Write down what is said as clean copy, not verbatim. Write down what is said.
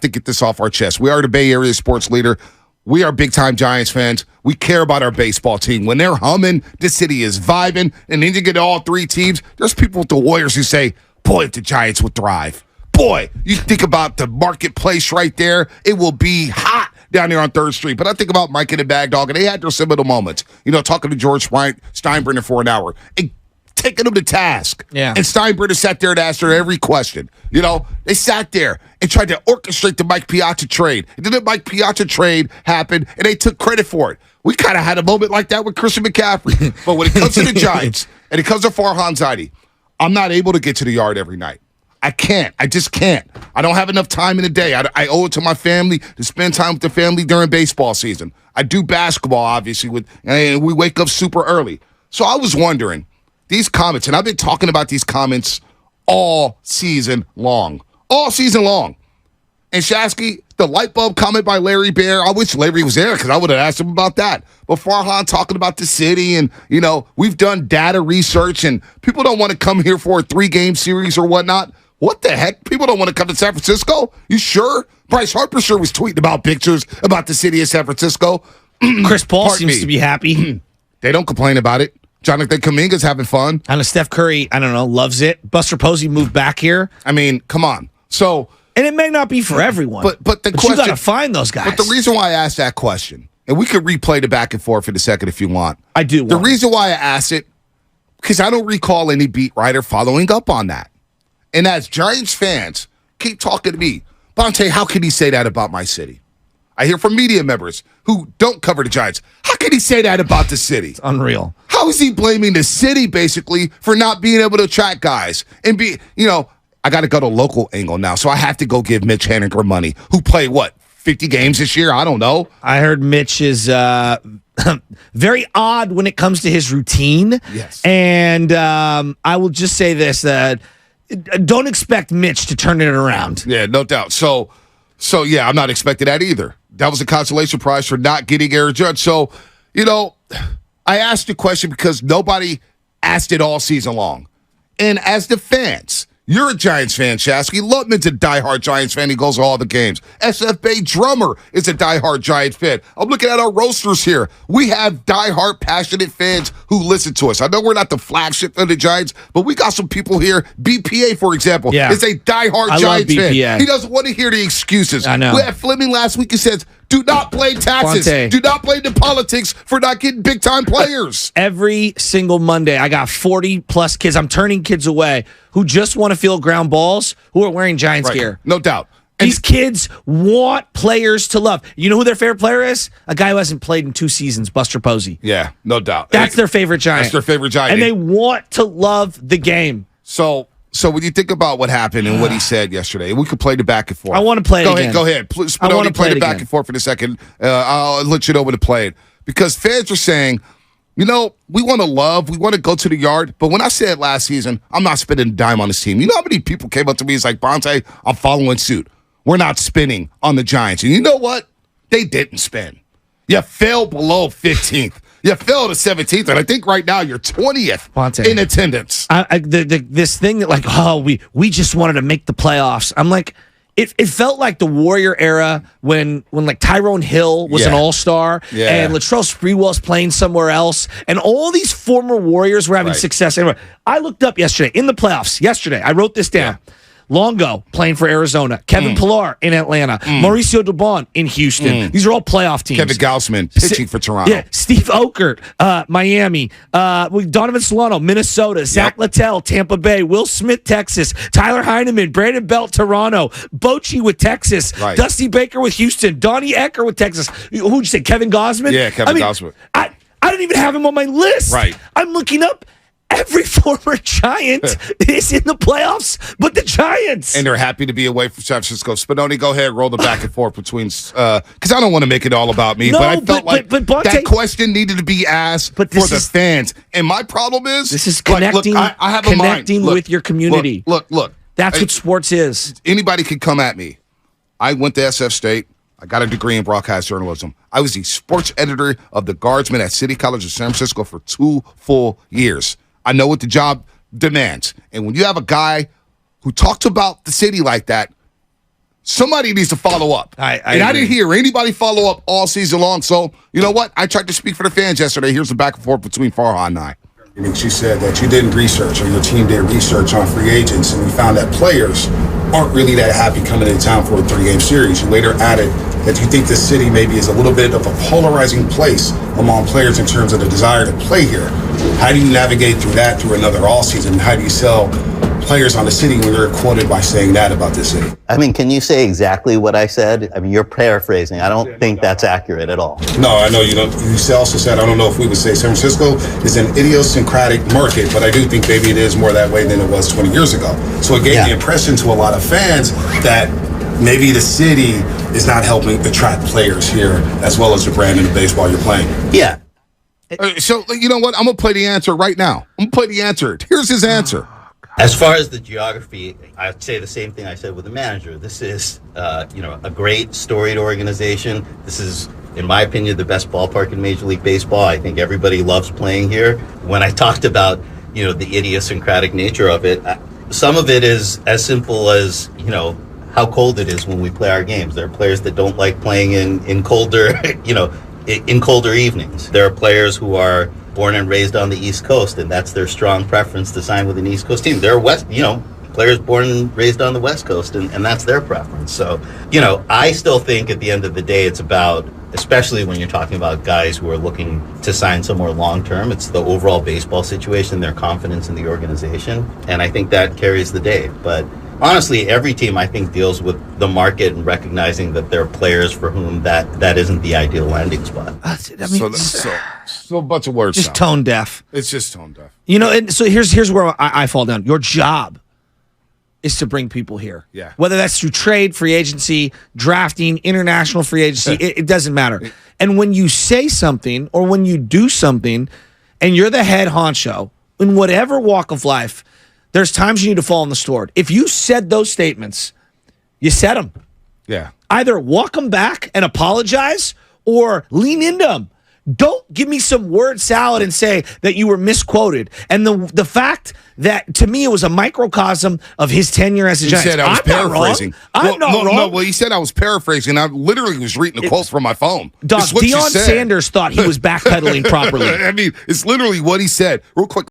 to get this off our chest. We are the Bay Area sports leader. We are big-time Giants fans. We care about our baseball team. When they're humming, the city is vibing, and then you get all three teams. There's people with the Warriors who say, boy, if the Giants would thrive. Boy, you think about the marketplace right there. It will be hot down there on 3rd Street. But I think about Mike and the Bag Dog, and they had their seminal moments. Talking to George Steinbrenner for an hour and taking them to task. Yeah. And Steinbrenner sat there and asked her every question. They sat there and tried to orchestrate the Mike Piazza trade. And then the Mike Piazza trade happened, and they took credit for it. We kind of had a moment like that with Christian McCaffrey. But when it comes to the Giants, and it comes to Farhan Zaidi, I'm not able to get to the yard every night. I can't. I just can't. I don't have enough time in the day. I owe it to my family to spend time with the family during baseball season. I do basketball, obviously, and we wake up super early. So I was wondering, these comments, and I've been talking about these comments all season long. All season long. And Shasky, the light bulb comment by Larry Bear, I wish Larry was there because I would have asked him about that. But Farhan talking about the city and, we've done data research and people don't want to come here for a 3-game series or whatnot. What the heck? People don't want to come to San Francisco? You sure? Bryce Harper sure was tweeting about pictures about the city of San Francisco. Chris Paul seems to be happy. They don't complain about it. Jonathan Kuminga's having fun. I know Steph Curry, loves it. Buster Posey moved back here. I mean, come on. So, and it may not be for everyone. But the question, you got to find those guys. But the reason why I asked that question, and we could replay the back and forth in a second if you want. I do. The reason why I asked it, because I don't recall any beat writer following up on that. And as Giants fans keep talking to me, Bonta, how can he say that about my city? I hear from media members who don't cover the Giants. How can he say that about the city? It's unreal. How is he blaming the city, basically, for not being able to attract guys? And I got to go to local angle now, so I have to go give Mitch Haniger money, who played, 50 games this year? I don't know. I heard Mitch is very odd when it comes to his routine. Yes. And I will just say this, that don't expect Mitch to turn it around. Yeah, no doubt. So yeah, I'm not expecting that either. That was a consolation prize for not getting Aaron Judge. So, I asked the question because nobody asked it all season long. And as the fans, you're a Giants fan, Shasky. Lutman's a diehard Giants fan. He goes to all the games. SF Bay Drummer is a diehard Giants fan. I'm looking at our roasters here. We have diehard, passionate fans who listen to us. I know we're not the flagship of the Giants, but we got some people here. BPA, for example, is a diehard Giants fan. He doesn't want to hear the excuses. I know. We had Fleming last week who says, do not blame taxes. Bonta. Do not blame the politics for not getting big-time players. Every single Monday, I got 40-plus kids. I'm turning kids away who just want to field ground balls who are wearing Giants gear. No doubt. These kids want players to love. You know who their favorite player is? A guy who hasn't played in 2 seasons, Buster Posey. Yeah, no doubt. That's their favorite Giant. That's their favorort Giant. And they want to love the game. So when you think about what happened and what he said yesterday, we could play the back and forth. I want to play it again. Go ahead. I want to play the back and forth for a second. I'll let you know when to play it. Because fans are saying, we want to love, we want to go to the yard. But when I said last season, I'm not spending a dime on this team. You know how many people came up to me? It's like, Bonta, I'm following suit. We're not spending on the Giants. And you know what? They didn't spend. You fell below 15th. You fell to 17th, and I think right now you're 20th Bonta, in attendance. This thing that we just wanted to make the playoffs. I'm like, it felt like the Warrior era when Tyrone Hill was an all-star and Latrell Sprewell's playing somewhere else, and all these former Warriors were having success. Anyway, I looked up yesterday in the playoffs. Yesterday, I wrote this down. Yeah. Longo playing for Arizona. Kevin Pillar in Atlanta. Mauricio Dubon in Houston. These are all playoff teams. Kevin Gausman pitching for Toronto. Yeah. Steve Okert, Miami. Donovan Solano, Minnesota. Zach Littell, Tampa Bay. Will Smith, Texas. Tyler Heineman, Brandon Belt, Toronto. Bochy with Texas. Right. Dusty Baker with Houston. Donnie Ecker with Texas. Who'd you say? Kevin Gausman? Yeah, Kevin Gausman. I didn't even have him on my list. Right. I'm looking up. Every former Giant is in the playoffs, but the Giants. And they're happy to be away from San Francisco. Spinoni, go ahead, roll the back and forth between, because I don't want to make it all about me, but I felt like Bonta, that question needed to be asked for the fans. And my problem is, this is connecting, I have connecting with your community. Look. That's what sports is. Anybody can come at me. I went to SF State. I got a degree in broadcast journalism. I was the sports editor of the Guardsmen at City College of San Francisco for 2 full years. I know what the job demands. And when you have a guy who talks about the city like that, Somebody needs to follow up. I didn't hear anybody follow up all season long. So, you know what? I tried to speak for the fans yesterday. Here's the back and forth between Farhan and I. She said that you didn't research, or your team did research on free agents, and you found that players aren't really that happy coming into town for a 3-game series. You later added that you think this city maybe is a little bit of a polarizing place among players in terms of the desire to play here. How do you navigate through that through another offseason? How do you sell players on the city when you're quoted by saying that about this city? I mean, can you say exactly what I said? I mean, you're paraphrasing. I don't think that's accurate at all. No, I know you don't. You also said, I don't know if we would say San Francisco is an idiosyncratic market, but I do think maybe it is more that way than it was 20 years ago. So it gave the impression to a lot of fans that maybe the city is not helping attract players here as well as the brand and the baseball you're playing. Yeah. So, you know what? I'm going to play the answer right now. I'm going to play the answer. Here's his answer. As far as the geography, I'd say the same thing I said with the manager. This is, a great storied organization. This is, in my opinion, the best ballpark in Major League Baseball. I think everybody loves playing here. When I talked about, the idiosyncratic nature of it, some of it is as simple as, how cold it is when we play our games. There are players that don't like playing in colder, in colder evenings. There are players who are born and raised on the East Coast, and that's their strong preference to sign with an East Coast team. There are players born and raised on the West Coast, and that's their preference. So, I still think at the end of the day, it's about, especially when you're talking about guys who are looking to sign somewhere long-term, it's the overall baseball situation, their confidence in the organization, and I think that carries the day. But honestly, every team, I think, deals with the market and recognizing that there are players for whom that isn't the ideal landing spot. I mean, So a bunch of words. just tone deaf. It's just tone deaf. And so here's where I fall down. Your job is to bring people here. Yeah. Whether that's through trade, free agency, drafting, international free agency, it doesn't matter. And when you say something or when you do something and you're the head honcho in whatever walk of life, there's times you need to fall on the sword. If you said those statements, you said them. Yeah. Either walk them back and apologize or lean into them. Don't give me some word salad and say that you were misquoted. And the fact that, to me, it was a microcosm of his tenure as a He Giants. said I was paraphrasing. I'm not wrong. No, well, he said I was paraphrasing. I literally was reading the quote from my phone. Dog, It's what you Deion said. Sanders thought he was backpedaling properly. I mean, it's literally what he said. Real quick.